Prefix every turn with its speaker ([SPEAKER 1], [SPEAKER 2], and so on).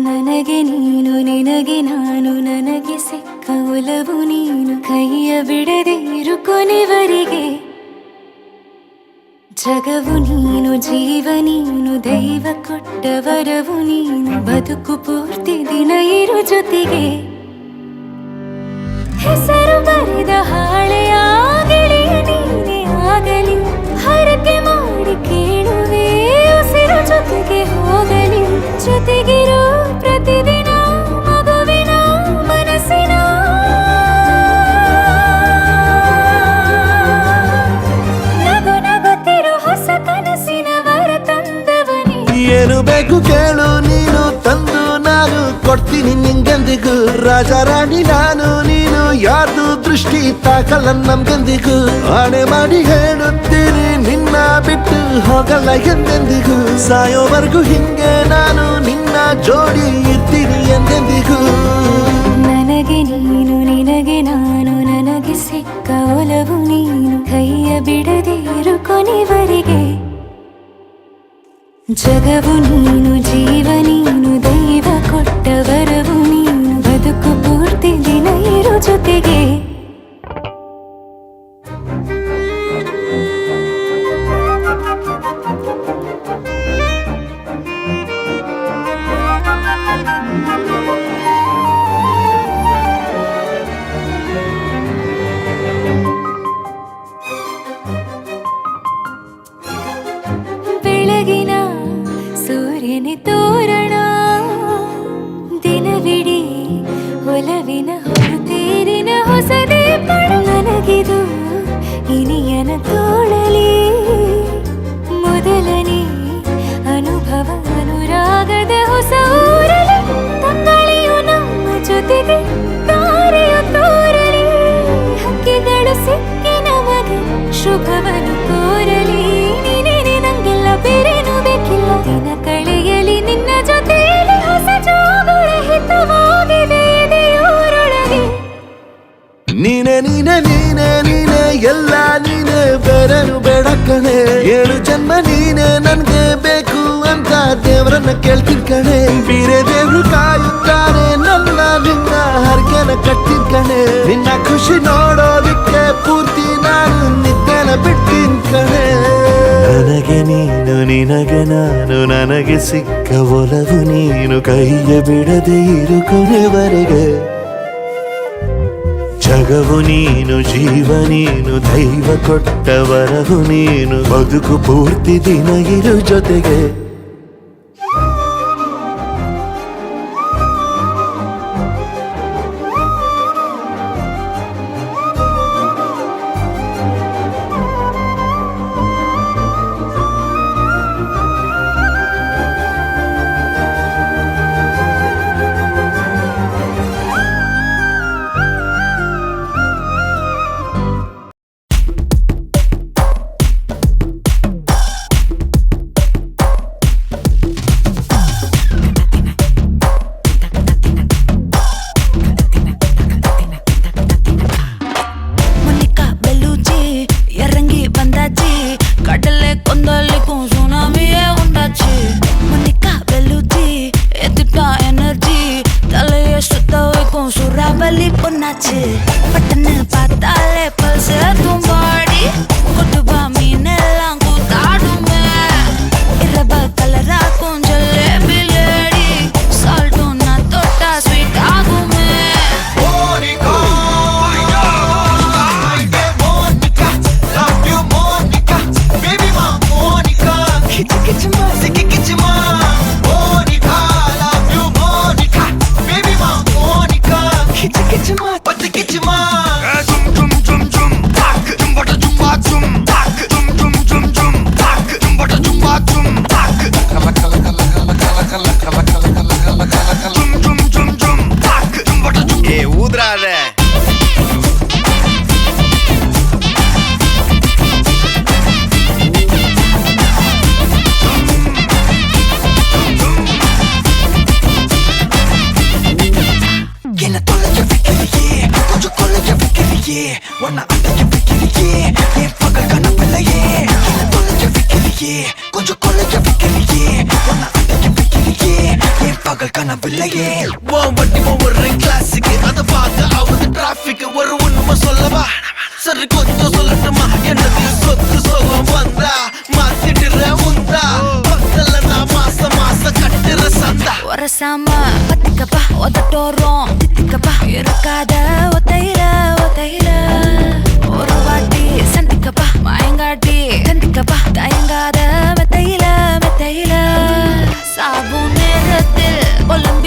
[SPEAKER 1] ನನಗೆ ನೀನು ನಿನಗೆ ನಾನು ನನಗೆ ಸಿಕ್ಕ ಒಲವು ನೀನು ಕೈಯ ಬಿಡದೆ ಇರು ಕೊನೆವರೆಗೆ ಜಗವು ನೀನು ಜೀವ ನೀನು ದೈವ ಕೊಟ್ಟ ವರವು ನೀನು ಬದುಕು ಪೂರ್ತಿ ದಿನ ಇರು ಜೊತೆಗೆ ಹೆಸರು ಬರೆದ ಹಾಳೆಯ ಗೆಳೆಯ ನೀನೇ ಆಗಲಿ ಹರಕೆ ಮಾಡಿ ಕೇಳುವೆ ಉಸಿರು ಜೊತೆಗೆ ಹೋಗಲಿ ಜೊತೆಗಿರೋ ಪ್ರತಿದಿನ ಮಗುವಿನ ಮನಸ್ಸಿನ ನಗು ನಗುತ್ತಿರೋ ಹೊಸ ಕನಸಿನ ವರ ತಂದವನೇ
[SPEAKER 2] ಏನು ಬೇಕು ಕೇಳು ನೀನು ತಂದು ನಾನು ಕೊಡ್ತೀನಿ ನಿಂಗೆಂದಿಗೂ ರಾಜ ರಾಣಿ ನಾನು ನೀನು ಯಾರ್ದು ದೃಷ್ಟಿ ತಾಕಲ್ಲ ನಮ್ಗೆಂದಿಗೂ ಆಣೆ ಮಾಡಿ ಹೇಳುತ್ತೀನಿ ನಿನ್ನ ಬಿಟ್ಟು ಹೋಗಲ್ಲ ಎಂದೆಂದಿಗೂ ಸಾಯೋವರೆಗೂ ಹಿಂಗೆ ನಾನು ನಿನ್ನ ಜೋಡಿ ಇರ್ತೀನಿ ಎಂದೆಂದಿಗೂ
[SPEAKER 1] ನನಗೆ ನೀನು ನಿನಗೆ ನಾನು ನನಗೆ ಸಿಕ್ಕ ಒಲವು ನೀನು ಕೈಯ ಬಿಡದೆ ಇರು ಕೊನೆವರೆಗೆ ಜಗವು ನೀನು ಜೀವ ನೀನು ದೈವ ಕೊಟ್ಟ ವರವು ನೀನು ಬದುಕು ಪೂರ್ತಿ ದಿನ ಇರು ಜೊತೆಗೆ ಬೆಳಗಿನ ಸೂರ್ಯನ ತೋರಣ ದಿನವಿಡೀ ಒಲವಿನ ಹೊರತೇರಿನ ಹೊಸದೇ ಪಡ ನನಗಿದು ಇನಿಯನ ತೋಳಲಿ ಮೊದಲನೇ ಅನುಭವ ಅನುರಾಗದ ಹೊಸ ಊರಲಿ ತಂಗಳಿಯು ನಮ್ಮ ಜೊತೆಗೆ ತಾರೆಯು ತೋರಲಿ ಹಕ್ಕಿಗಳು ಸಿಕ್ಕಿ ನಮಗೆ ಶುಭವನ್ನು ಕೋರಲಿ ಬೇರೇನು ಬೇಕಿಲ್ಲ ದಿನ ಕಳೆಯಲಿ ನಿನ್ನ ಜೊತೆಯಲ್ಲಿ ಹೊಸ ಜೋಗುಳ ಹಿತವಾಗಿದೆ ದೇವರೊಳಗೆ
[SPEAKER 2] ನೀನೆ ನೀನೆ ನೀನೆ ನೀನೆ ಎಲ್ಲ ನೀನೆ ಬೇರೆನು ಬೇಡ ಕಣೆ 7 ಜನ್ಮ ನೀನೆ ನನ್ಗೆ ಬೇಕು ಅಂತ ದೇವರನ್ನ ಕೇಳ್ತೀನಿ ಕಣೆ ಬೇರೆ ದೇವ್ರು ಕಾಯುತ್ತಾರೆ ನನ್ನ ನಿನ್ನ ಹರಕೆನ ಕಟ್ತೀನಿ ಕಣೆ ನಿನ್ನ ಖುಷಿ ನೋಡೋದಿಕ್ಕೆ ಪೂರ್ತಿ ನಾನು ನಿದ್ದೆನ ಬಿಡ್ತೀನಿ ಕಣೆ ನನಗೆ ನೀನು ನಿನಗೆ ನಾನು ನನಗೆ ಸಿಕ್ಕ ಒಲವು ನೀನು ಕೈಯ ಬಿಡದೆ ಇರು ಕೊನೆವರೆಗೆ ಜಗವು ನೀನು ಜೀವ ನೀನು ದೈವ ಕೊಟ್ಟ ವರವು ನೀನು ಬದುಕು ಪೂರ್ತಿ ದಿನ ಇರು ಜೊತೆಗೆ
[SPEAKER 3] பட்டன்னு பார்த்தாலே பல்ச தும்பாடி கொட்டுபா மீனெல்லாம் கூத்தாடுமே இரவ கலரா கொஞ்சம் லேடி சால்ட்டும் நான் தொட்டா ஸ்வீட் ஆகுமே
[SPEAKER 4] Wanna anda ya fikiriye ye fagal kana pelaye kina tola ya fikiriye konjo kola ya fikiriye wanna anda ya fikiriye ye பகல் கனவில்லையே
[SPEAKER 2] வண்டி ஒவ்வொரு கிளாஸுக்கு அதை பார்க்க ஆகுது டிராபிக் ஒரு உண்மை சொல்லவா சரி கொஞ்சம் சொல்லட்டுமா என்னது சொத்து சோகம் வந்தா மாத்திடுற உந்தா பக்கத்துல நான் மாசம் கட்டுற சந்தா
[SPEAKER 3] ஒரசாம பத்திக்கப்பா ஒதட்டோரம் தித்திக்கப்பா இருக்காத ஒத்தையில ஒத்தையில ஒரு வாட்டி சந்திக்கப்பா மாயங்காட்டி கந்திக்கப்பா தயங்காத மெத்தையில மெத்தையில சாபு நேரத்தில் ஒலிம்பி